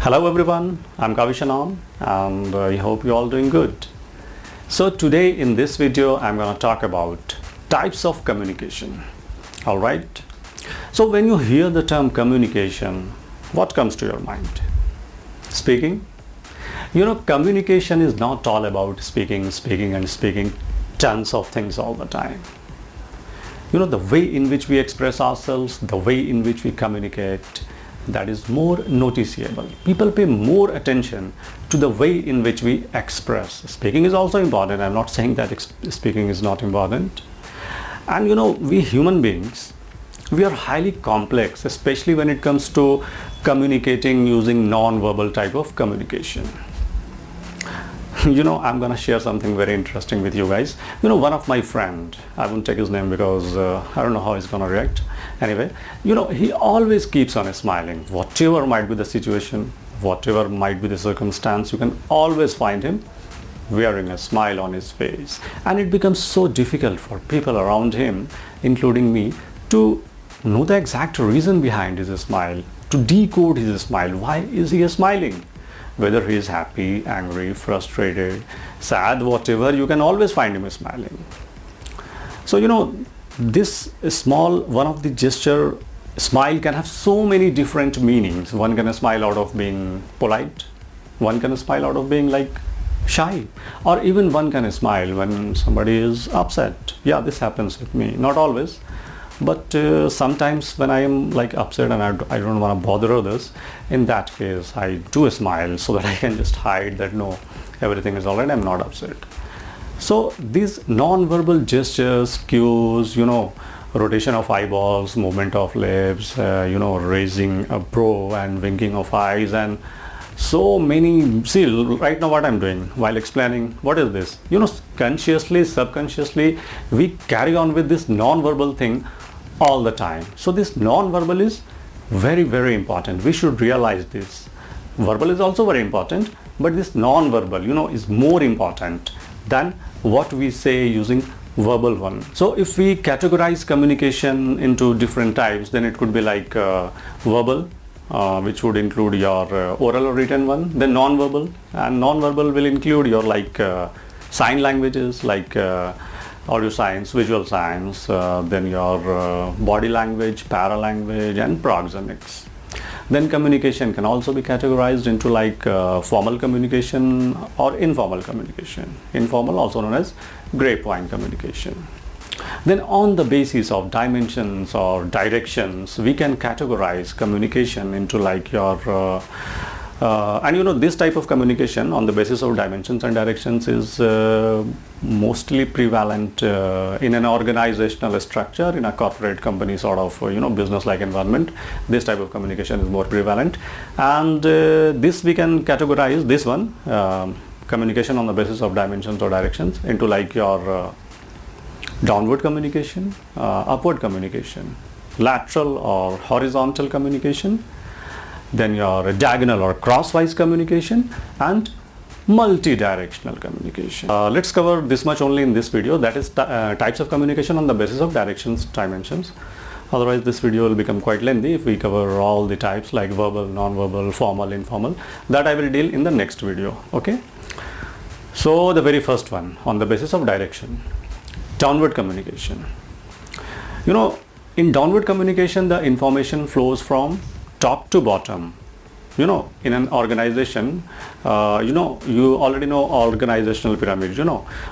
Hello everyone, I'm Kavishanan and I hope you're all doing good. So today in this video I'm going to talk about types of communication. Alright, so when you hear the term communication, what comes to your mind? Speaking? Communication is not all about speaking tons of things all the time. The way in which we express ourselves, the way in which we communicate, that is more noticeable. People pay more attention to the way in which we express. Speaking is also important. I'm not saying that speaking is not important. And we human beings, we are highly complex, especially when it comes to communicating using non-verbal type of communication. I'm gonna share something very interesting with you guys. One of my friend, I won't take his name because I don't know how he's gonna react. Anyway, he always keeps on smiling. Whatever might be the situation, whatever might be the circumstance, you can always find him wearing a smile on his face. And it becomes so difficult for people around him, including me, to know the exact reason behind his smile, to decode his smile. Why is he smiling? Whether he is happy, angry, frustrated, sad, whatever, you can always find him smiling. So this small one of the gesture, smile can have so many different meanings. One can smile out of being polite, one can smile out of being like shy, or even one can smile when somebody is upset. Yeah, this happens with me, not always, but sometimes when I am like upset and I don't want to bother others, in that case I do smile so that I can just hide that no, everything is alright, I'm not upset. So these non-verbal gestures, cues, rotation of eyeballs, movement of lips, raising a brow and winking of eyes, and so many. See, right now what I'm doing while explaining, what is this? Consciously, subconsciously, we carry on with this non-verbal thing all the time. So this non-verbal is very, very important. We should realize this. Verbal is also very important, but this non-verbal, is more important than what we say using verbal one. So if we categorize communication into different types, then it could be like verbal, which would include your oral or written one, then non-verbal, and non-verbal will include your like sign languages, like audio signs, visual signs, then your body language, paralanguage, and proxemics. Then communication can also be categorized into like formal communication or informal communication. Informal, also known as grapevine communication. Then on the basis of dimensions or directions, we can categorize communication into like your this type of communication on the basis of dimensions and directions is mostly prevalent in an organizational structure, in a corporate company sort of business like environment. This type of communication is more prevalent, and this we can categorize this one, communication on the basis of dimensions or directions, into like your downward communication, upward communication, lateral or horizontal communication, then your diagonal or crosswise communication, and multi-directional communication. Let's cover this much only in this video, that is types of communication on the basis of directions, dimensions. Otherwise this video will become quite lengthy if we cover all the types like verbal, non-verbal, formal, informal. That I will deal in the next video. Okay, so the very first one, on the basis of direction, downward communication. In downward communication, the information flows from top to bottom. In an organization, you already know organizational pyramid,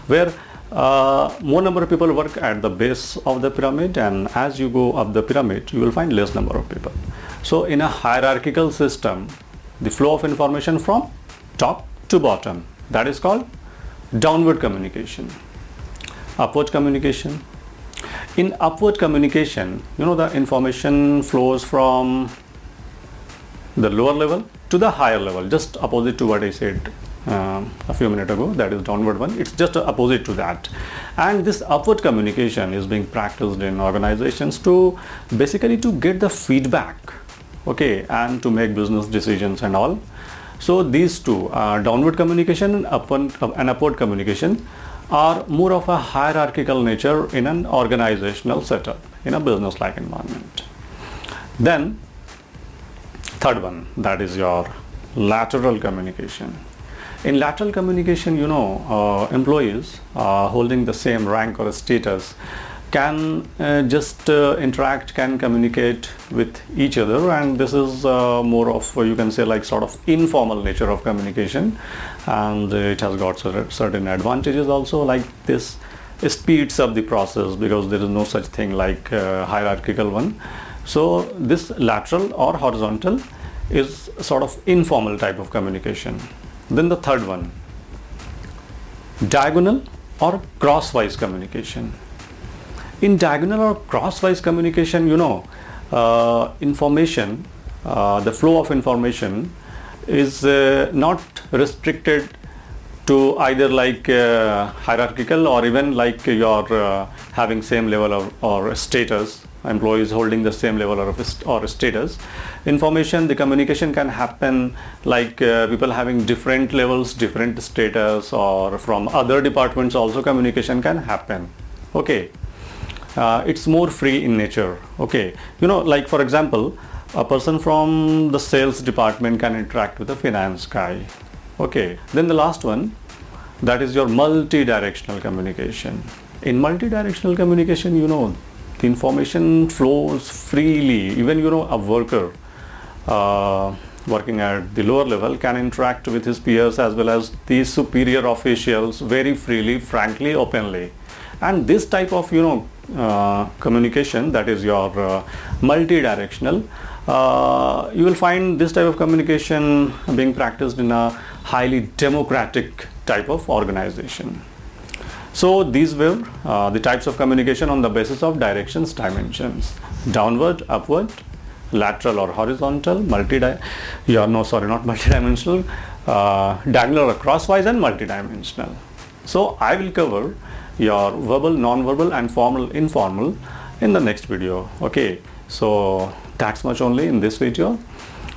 where more number of people work at the base of the pyramid, and as you go up the pyramid you will find less number of people. So in a hierarchical system, the flow of information from top to bottom, that is called downward communication. Upward communication. In upward communication, the information flows from the lower level to the higher level, just opposite to what I said a few minutes ago, that is downward one. It's just opposite to that. And this upward communication is being practiced in organizations to basically to get the feedback, okay, and to make business decisions and all. So these two, downward communication and upward communication, are more of a hierarchical nature in an organizational setup, in a business like environment. Then third one, that is your lateral communication. In lateral communication, employees holding the same rank or status can just interact, can communicate with each other, and this is more of, you can say, like sort of informal nature of communication, and it has got certain advantages also. Like this speeds up the process because there is no such thing like hierarchical one. So this lateral or horizontal is sort of informal type of communication. Then the third one, diagonal or crosswise communication. In diagonal or crosswise communication, information, the flow of information is not restricted to either like hierarchical or even like you're having same level of or status, employees holding the same level or status. Information, the communication can happen like people having different levels, different status, or from other departments also communication can happen. Okay, it's more free in nature. Okay, like for example, a person from the sales department can interact with a finance guy. Okay, then the last one, that is your multi-directional communication. In multi-directional communication, the information flows freely. Even a worker working at the lower level can interact with his peers as well as the superior officials very freely, frankly, openly. And this type of communication, that is your multi-directional, you will find this type of communication being practiced in a highly democratic type of organization. So these were the types of communication on the basis of directions, dimensions: downward, upward, lateral or horizontal, diagonal or crosswise, and multidimensional. So I will cover your verbal, non-verbal, and formal, informal in the next video. Okay, so that's much only in this video,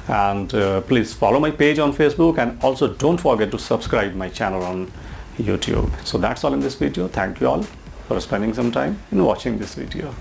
and please follow my page on Facebook, and also don't forget to subscribe my channel on YouTube. So that's all in this video. Thank you all for spending some time in watching this video.